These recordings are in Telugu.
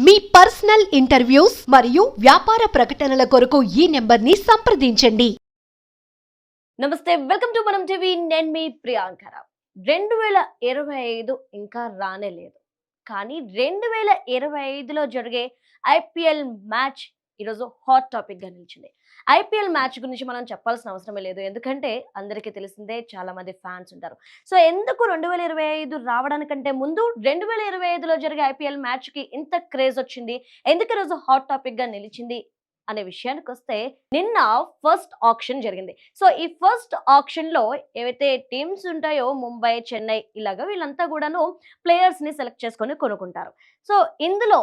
మీ పర్సనల్ ఇంటర్వ్యూస్ మరియు వ్యాపార ప్రకటనల కొరకు ఈ నెంబర్ని సంప్రదించండి. నమస్తే, వెల్కమ్ టు మనం టీవీ. నేను మీ ప్రియాంకరావు. 2025 ఇంకా రానే లేదు, కానీ 2025లో జరిగే ఐపీఎల్ మ్యాచ్ ఈరోజు హాట్ టాపిక్ గా నిలిచింది. ఐపీఎల్ మ్యాచ్ గురించి మనం చెప్పాల్సిన అవసరమే లేదు, ఎందుకంటే అందరికీ తెలిసిందే, చాలా మంది ఫ్యాన్స్ ఉంటారు. సో ఎందుకు 2025 రావడానికంటే ముందు 2025లో జరిగే ఐపీఎల్ మ్యాచ్ కి ఇంత క్రేజ్ వచ్చింది, ఎందుకు ఈరోజు హాట్ టాపిక్ గా నిలిచింది అనే విషయానికి వస్తే, నిన్న ఫస్ట్ ఆక్షన్ జరిగింది. సో ఈ ఫస్ట్ ఆక్షన్ లో ఏవైతే టీమ్స్ ఉంటాయో, ముంబై, చెన్నై, ఇలాగా వీళ్ళంతా కూడాను ప్లేయర్స్ ని సెలెక్ట్ చేసుకొని కొనుక్కుంటారు. సో ఇందులో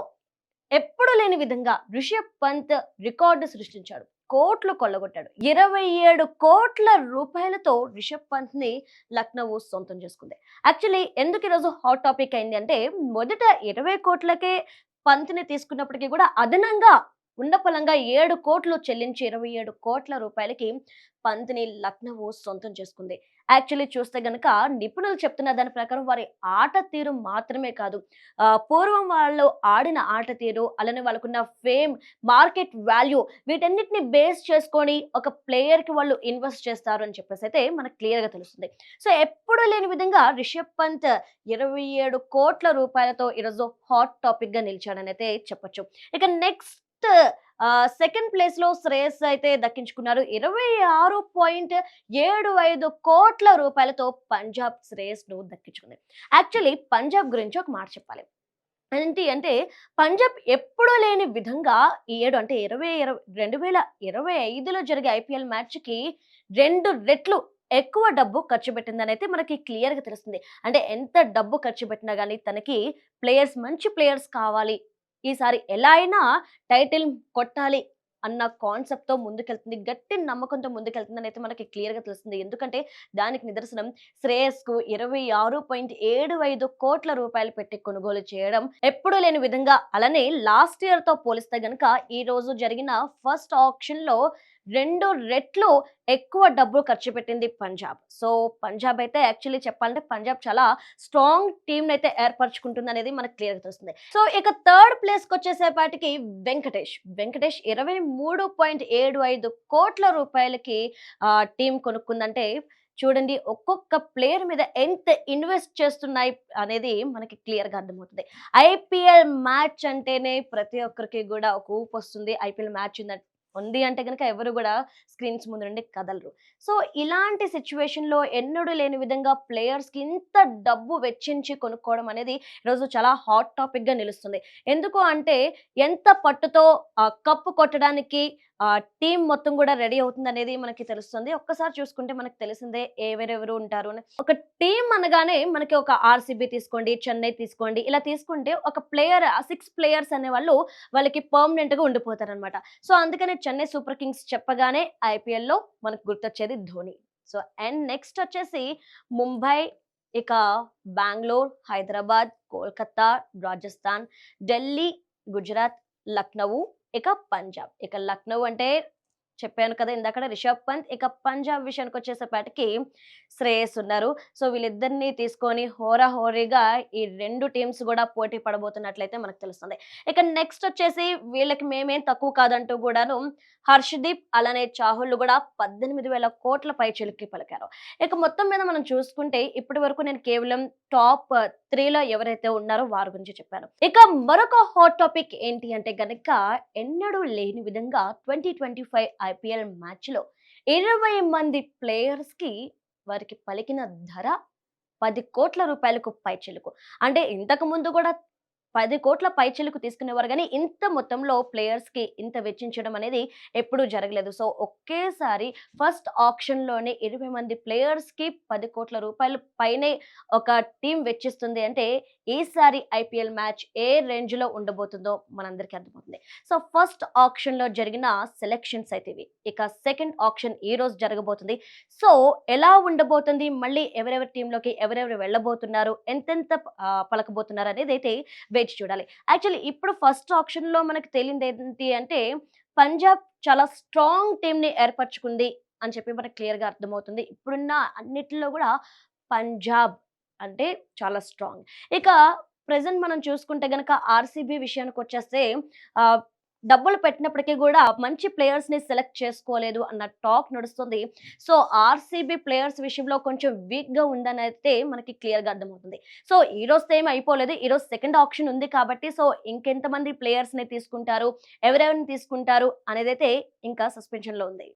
ఎప్పుడు లేని విధంగా రిషబ్ పంత్ రికార్డు సృష్టించాడు. కోట్లు కొల్లగొట్టాడు. 27 కోట్ల రూపాయలతో రిషబ్ పంత్ ని లక్నో సొంతం చేసుకుంది. యాక్చువల్లీ ఎందుకు ఈరోజు హాట్ టాపిక్ అయింది అంటే, మొదట 20 కోట్లకే పంత్ ని తీసుకున్నప్పటికీ కూడా అదనంగా ఉన్న పలంగా 7 కోట్లు చెల్లించి 27 కోట్ల రూపాయలకి పంత్ని లక్నో సొంతం చేసుకుంది. యాక్చువల్లీ చూస్తే గనక నిపుణులు చెప్తున్న దాని ప్రకారం వారి ఆట తీరు మాత్రమే కాదు, పూర్వం వాళ్ళు ఆడిన ఆట తీరు, అలానే వాళ్ళకున్న ఫేమ్, మార్కెట్ వాల్యూ, వీటన్నిటిని బేస్ చేసుకొని ఒక ప్లేయర్ కి వాళ్ళు ఇన్వెస్ట్ చేస్తారు అని చెప్పేసి అయితే మనకు క్లియర్ గా తెలుస్తుంది. సో ఎప్పుడు లేని విధంగా రిషబ్ పంత్ 27 కోట్ల రూపాయలతో ఈరోజు హాట్ టాపిక్ గా నిలిచాడని అయితే చెప్పొచ్చు. ఇక నెక్స్ట్ సెకండ్ ప్లేస్ లో శ్రేయస్ అయితే దక్కించుకున్నారు. 26.75 కోట్ల రూపాయలతో పంజాబ్ శ్రేయస్ ను దక్కించుకుంది. యాక్చువల్లీ పంజాబ్ గురించి ఒక మాట చెప్పాలి. ఏంటి అంటే, పంజాబ్ ఎప్పుడూ లేని విధంగా ఈ ఏడు అంటే 2025లో జరిగే ఐపీఎల్ మ్యాచ్ కి 2 రెట్లు ఎక్కువ డబ్బు ఖర్చు పెట్టిందని అయితే మనకి క్లియర్ గా తెలుస్తుంది. అంటే ఎంత డబ్బు ఖర్చు పెట్టినా గానీ తనకి ప్లేయర్స్, మంచి ప్లేయర్స్ కావాలి, ఈసారి ఎలా అయినా టైటిల్ కొట్టాలి అన్న కాన్సెప్ట్ తో ముందుకెళ్తుంది, గట్టి నమ్మకంతో ముందుకెళ్తుందని అయితే మనకి క్లియర్ గా తెలుస్తుంది. ఎందుకంటే దానికి నిదర్శనం శ్రేయస్ కు 26.75 కోట్ల రూపాయలు పెట్టి కొనుగోలు చేయడం ఎప్పుడూ లేని విధంగా. అలానే లాస్ట్ ఇయర్ తో పోలిస్తే గనక ఈ రోజు జరిగిన ఫస్ట్ ఆక్షన్ లో 2 రెట్లు ఎక్కువ డబ్బు ఖర్చు పెట్టింది పంజాబ్. సో పంజాబ్ అయితే యాక్చువల్లీ చెప్పాలంటే పంజాబ్ చాలా స్ట్రాంగ్ టీమ్ అయితే ఏర్పరచుకుంటుంది అనేది మనకు క్లియర్ గా తెలుస్తుంది. సో ఇక థర్డ్ ప్లేస్ కి వచ్చేసేపాటికి వెంకటేష్ 23.75 కోట్ల రూపాయలకి టీం కొనుక్కుందంటే చూడండి, ఒక్కొక్క ప్లేయర్ మీద ఎంత ఇన్వెస్ట్ చేస్తున్నాయి అనేది మనకి క్లియర్ గా అర్థమవుతుంది. ఐపీఎల్ మ్యాచ్ అంటేనే ప్రతి ఒక్కరికి కూడా ఒక ఊపు వస్తుంది. ఐపీఎల్ మ్యాచ్ ఉంది అంటే గనక ఎవరు కూడా స్క్రీన్స్ ముందు నుండి కదలరు. సో ఇలాంటి సిచ్యువేషన్ లో ఎన్నడూ లేని విధంగా ప్లేయర్స్ కి ఇంత డబ్బు వెచ్చించి కొనుక్కోవడం అనేది ఈరోజు చాలా హాట్ టాపిక్ గా నిలుస్తుంది. ఎందుకు అంటే, ఎంత పట్టుతో కప్పు కొట్టడానికి టీం మొత్తం కూడా రెడీ అవుతుంది అనేది మనకి తెలుస్తుంది. ఒక్కసారి చూసుకుంటే మనకు తెలిసిందే ఎవరెవరు ఉంటారు అని. ఒక టీం అనగానే మనకి ఒక ఆర్సీబీ తీసుకోండి, చెన్నై తీసుకోండి, ఇలా తీసుకుంటే ఒక ప్లేయర్, 6 ప్లేయర్స్ అనే వాళ్ళు వాళ్ళకి పర్మనెంట్ గా ఉండిపోతారనమాట. సో అందుకనే చెన్నై సూపర్ కింగ్స్ చెప్పగానే ఐపీఎల్ లో మనకు గుర్తొచ్చేది ధోని. సో అండ్ నెక్స్ట్ వచ్చేసి ముంబై, ఇక బెంగళూరు, హైదరాబాద్, కోల్కతా, రాజస్థాన్, ఢిల్లీ, గుజరాత్, లక్నో, ఇక పంజాబ్. ఇక లక్నో అంటే చెప్పాను కదా ఇందాక రిషబ్ పంత్. ఇక పంజాబ్ విషయానికి వచ్చేసేపాటికి శ్రేయస్ ఉన్నారు. సో వీళ్ళిద్దరిని తీసుకొని హోరాహోరీగా ఈ 2 టీమ్స్ కూడా పోటీ పడబోతున్నట్లయితే మనకు తెలుస్తుంది. ఇక నెక్స్ట్ వచ్చేసి వీళ్ళకి మేమేం తక్కువ కాదంటూ కూడాను హర్షదీప్, అలానే చాహుల్ కూడా 18,000 కోట్ల పైచిలుక్కి పలికారు. ఇక మొత్తం మీద మనం చూసుకుంటే ఇప్పటి వరకు నేను కేవలం టాప్ 3లో ఎవరైతే ఉన్నారో వారి గురించి చెప్పాను. ఇక మరొక హాట్ టాపిక్ ఏంటి అంటే గనక, ఎన్నడూ లేని విధంగా 2025 ఐపీఎల్ మ్యాచ్ లో 20 మంది ప్లేయర్స్ కి వారికి పలికిన ధర 10 కోట్ల రూపాయలకు పైచిలుకు. అంటే ఇంతకు ముందు కూడా 10 కోట్ల పైచిలుకు తీసుకునేవారు గానీ, ఇంత మొత్తంలో ప్లేయర్స్‌కి ఇంత వెచ్చించడం అనేది ఎప్పుడూ జరగలేదు. సో ఒకేసారి ఫస్ట్ ఆక్షన్‌లోనే 20 మంది ప్లేయర్స్‌కి 10 కోట్ల రూపాయలు పైనే ఒక టీమ్ వెచ్చిస్తుంది అంటే, ఈసారి ఐపీఎల్ మ్యాచ్ ఏ రేంజ్‌లో ఉండబోతుందో మనందరికీ అర్థమవుతుంది. సో ఫస్ట్ ఆక్షన్‌లో జరిగిన సెలక్షన్స్ అయితే ఇవి. ఇక సెకండ్ ఆక్షన్ ఈ రోజు జరగబోతుంది. సో ఎలా ఉండబోతుంది, మళ్ళీ ఎవరెవరి టీమ్‌లోకి ఎవరెవరు వెళ్ళబోతున్నారు, ఎంతెంత పలకబోతున్నారు అనేదైతే వేచి చూడాలి. యాక్చువల్లీ ఇప్పుడు ఫస్ట్ ఆప్షన్ లో మనకు తెలియదు ఏంటి అంటే, పంజాబ్ చాలా స్ట్రాంగ్ టీమ్ ని ఏర్పరచుకుంది అని చెప్పి మనకు క్లియర్ గా అర్థమవుతుంది. ఇప్పుడున్న అన్నిటిలో కూడా పంజాబ్ అంటే చాలా స్ట్రాంగ్. ఇక ప్రెజెంట్ మనం చూసుకుంటే గనక ఆర్సీబీ విషయానికి వచ్చేస్తే డబ్బులు పెట్టినప్పటికీ కూడా మంచి ప్లేయర్స్ ని సెలెక్ట్ చేసుకోలేదు అన్న టాక్ నడుస్తుంది. సో ఆర్సీబీ ప్లేయర్స్ విషయంలో కొంచెం వీక్ గా ఉందని అయితే మనకి క్లియర్ గా అర్థమవుతుంది. సో ఈ రోజు ఏం అయిపోలేదు, ఈ రోజు సెకండ్ ఆప్షన్ ఉంది కాబట్టి సో ఇంకెంతమంది ప్లేయర్స్ ని తీసుకుంటారు, ఎవరెవరిని తీసుకుంటారు అనేది అయితే ఇంకా సస్పెన్షన్ లో ఉంది.